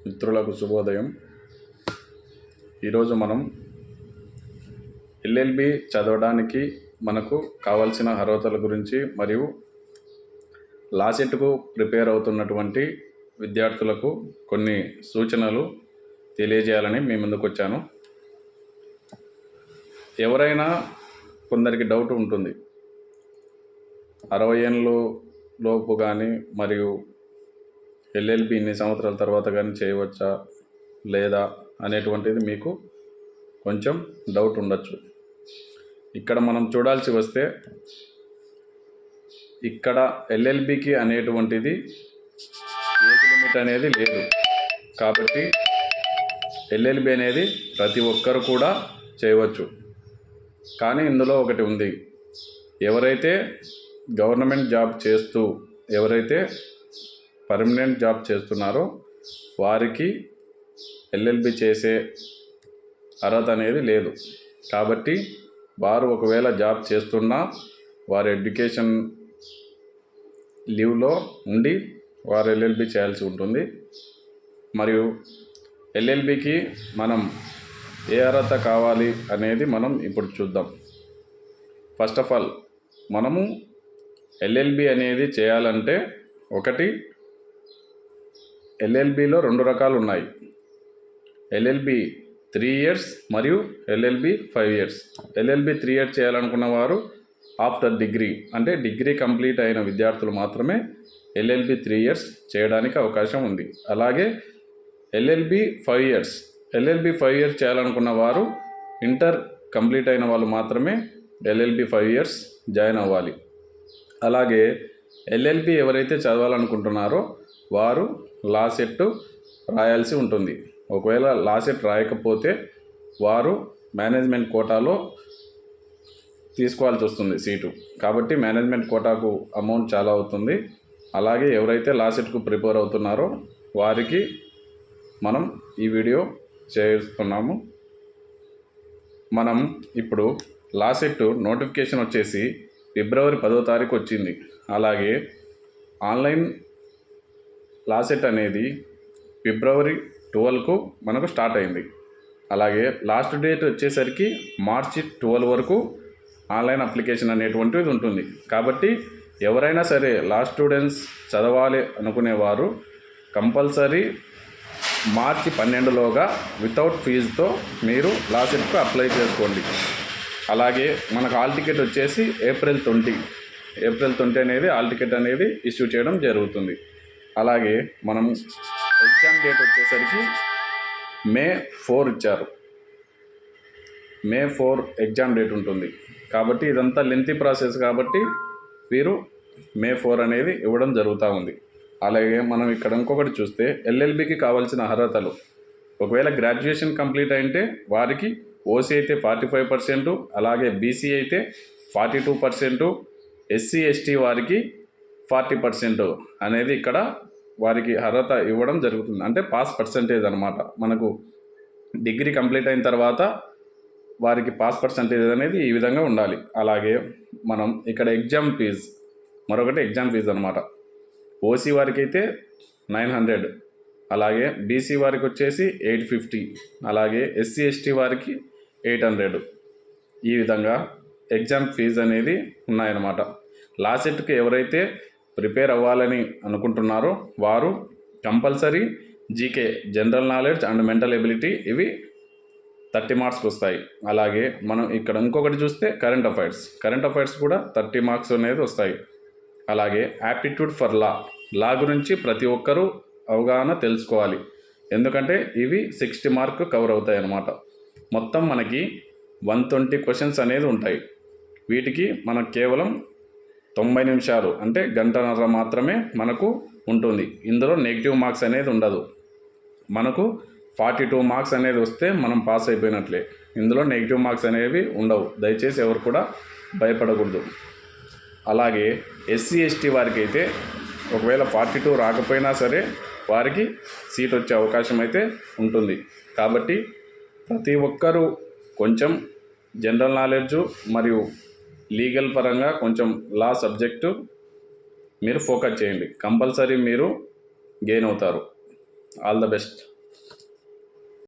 మిత్రులకు శుభోదయం. ఈరోజు మనం ఎల్ఎల్బి చదవడానికి మనకు కావాల్సిన అర్హతల గురించి మరియు లా సెట్కు ప్రిపేర్ అవుతున్నటువంటి విద్యార్థులకు కొన్ని సూచనలు తెలియజేయాలని మీ ముందుకు వచ్చాను. ఎవరైనా కొందరికి డౌట్ ఉంటుంది, 60 ఏళ్ళ లోపు కానీ మరియు ఎల్ఎల్బి ఇన్ని సంవత్సరాల తర్వాత కానీ చేయవచ్చా లేదా అనేటువంటిది మీకు కొంచెం డౌట్ ఉండొచ్చు. ఇక్కడ మనం చూడాల్సి వస్తే ఇక్కడ ఎల్ఎల్బికి అనేటువంటిది ఏజ్ లిమిట్ అనేది లేదు. కాబట్టి ఎల్ఎల్బి అనేది ప్రతి ఒక్కరు కూడా చేయవచ్చు. కానీ ఇందులో ఒకటి ఉంది, ఎవరైతే గవర్నమెంట్ జాబ్ చేస్తూ ఎవరైతే పర్మనెంట్ జాబ్ చేస్తున్నారో వారికి ఎల్ఎల్బి చేసే అర్హత అనేది లేదు. కాబట్టి వారు ఒకవేళ జాబ్ చేస్తున్నా వారి ఎడ్యుకేషన్ లీవ్లో ఉండి వారు ఎల్ఎల్బి చేయాల్సి ఉంటుంది. మరియు ఎల్ఎల్బికి మనం ఏ అర్హత కావాలి అనేది మనం ఇప్పుడు చూద్దాం. ఫస్ట్ ఆఫ్ ఆల్ మనము ఎల్ఎల్బి అనేది చేయాలంటే ఒకటి, ఎల్ఎల్బిలో 2 రకాలు ఉన్నాయి, ఎల్ఎల్బి 3 years మరియు ఎల్ఎల్బి 5 years. ఎల్ఎల్బి 3 years చేయాలనుకున్న వారు ఆఫ్టర్ డిగ్రీ అంటే డిగ్రీ కంప్లీట్ అయిన విద్యార్థులు మాత్రమే ఎల్ఎల్బి 3 years చేయడానికి అవకాశం ఉంది. అలాగే ఎల్ఎల్బి 5 years, ఎల్ఎల్బి 5 years చేయాలనుకున్న వారు ఇంటర్ కంప్లీట్ అయిన వాళ్ళు మాత్రమే ఎల్ఎల్బి 5 years జాయిన్ అవ్వాలి. అలాగే ఎల్ఎల్బి ఎవరైతే చదవాలనుకుంటున్నారో వారు లా సెట్ రాయాల్సి ఉంటుంది. ఒకవేళ లా సెట్ రాయకపోతే వారు మేనేజ్మెంట్ కోటాలో తీసుకోవాల్సి వస్తుంది సీటు. కాబట్టి మేనేజ్మెంట్ కోటాకు అమౌంట్ చాలా అవుతుంది. అలాగే ఎవరైతే లా సెట్కు ప్రిపేర్ అవుతున్నారో వారికి మనం ఈ వీడియో చేస్తున్నాము. మనం ఇప్పుడు లా సెట్ నోటిఫికేషన్ వచ్చేసి ఫిబ్రవరి 10వ తారీఖు వచ్చింది. అలాగే ఆన్లైన్ లా సెట్ అనేది ఫిబ్రవరి 12కు మనకు స్టార్ట్ అయింది. అలాగే లాస్ట్ డేట్ వచ్చేసరికి మార్చి 12 వరకు ఆన్లైన్ అప్లికేషన్ అనేటువంటిది ఉంటుంది. కాబట్టి ఎవరైనా సరే లా స్టూడెంట్స్ చదవాలి అనుకునేవారు కంపల్సరీ మార్చి 12లోగా వితౌట్ ఫీజుతో మీరు లా సెట్కు అప్లై చేసుకోండి. అలాగే మనకు హాల్ టికెట్ వచ్చేసి ఏప్రిల్ 20 అనేది హాల్ టికెట్ అనేది ఇష్యూ చేయడం జరుగుతుంది. అలాగే మనం ఎగ్జామ్ డేట్ వచ్చేసరికి మే 4 ఇచ్చారు. మే 4 ఎగ్జామ్ డేట్ ఉంటుంది. కాబట్టి ఇదంతా లెంతీ ప్రాసెస్ కాబట్టి వీరు మే 4 అనేది ఇవ్వడం జరుగుతూ ఉంది. అలాగే మనం ఇక్కడ ఇంకొకటి చూస్తే ఎల్ఎల్బికి కావాల్సిన అర్హతలు, ఒకవేళ గ్రాడ్యుయేషన్ కంప్లీట్ అయితే వారికి ఓసీ అయితే 45%, అలాగే బీసీ అయితే 42%, ఎస్సీ ఎస్టీ వారికి 40% అనేది ఇక్కడ వారికి అర్హత ఇవ్వడం జరుగుతుంది. అంటే పాస్ పర్సంటేజ్ అనమాట. మనకు డిగ్రీ కంప్లీట్ అయిన తర్వాత వారికి పాస్ పర్సంటేజ్ అనేది ఈ విధంగా ఉండాలి. అలాగే మనం ఇక్కడ ఎగ్జామ్ ఫీజ్, మరొకటి ఎగ్జామ్ ఫీజు అనమాట. ఓసీ వారికి అయితే 900, అలాగే బీసీ వారికి వచ్చేసి 850, అలాగే ఎస్సీ ఎస్టీ వారికి 800. ఈ విధంగా ఎగ్జామ్ ఫీజు అనేది ఉన్నాయన్నమాట. లా సెట్కి ఎవరైతే ప్రిపేర్ అవ్వాలని అనుకుంటున్నారో వారు compulsory GK, general knowledge and mental ability, ఇవి 30 మార్క్స్కి వస్తాయి. అలాగే మనం ఇక్కడ ఇంకొకటి చూస్తే కరెంట్ అఫైర్స్ కూడా 30 మార్క్స్ అనేది వస్తాయి. అలాగే యాప్టిట్యూడ్ ఫర్ లా గురించి ప్రతి ఒక్కరూ అవగాహన తెలుసుకోవాలి. ఎందుకంటే ఇవి 60 మార్క్ కవర్ అవుతాయి అన్నమాట. మొత్తం మనకి 120 క్వశ్చన్స్ అనేది ఉంటాయి. వీటికి మనకు కేవలం 90 నిమిషాలు అంటే గంటన్నర మాత్రమే మనకు ఉంటుంది. ఇందులో నెగిటివ్ మార్క్స్ అనేది ఉండదు. మనకు 42 మార్క్స్ అనేది వస్తే మనం పాస్ అయిపోయినట్లే. ఇందులో నెగిటివ్ మార్క్స్ అనేవి ఉండవు. దయచేసి ఎవరు కూడా భయపడకూడదు. అలాగే ఎస్సీ ఎస్టీ వారికి అయితే ఒకవేళ 42 రాకపోయినా సరే వారికి సీట్ వచ్చే అవకాశం అయితే ఉంటుంది. కాబట్టి ప్రతి ఒక్కరూ కొంచెం జనరల్ నాలెడ్జు మరియు లీగల్ పరంగా కొంచెం లా సబ్జెక్టు మీరు ఫోకస్ చేయండి. కంపల్సరీ మీరు గెయిన్ అవుతారు. All the best.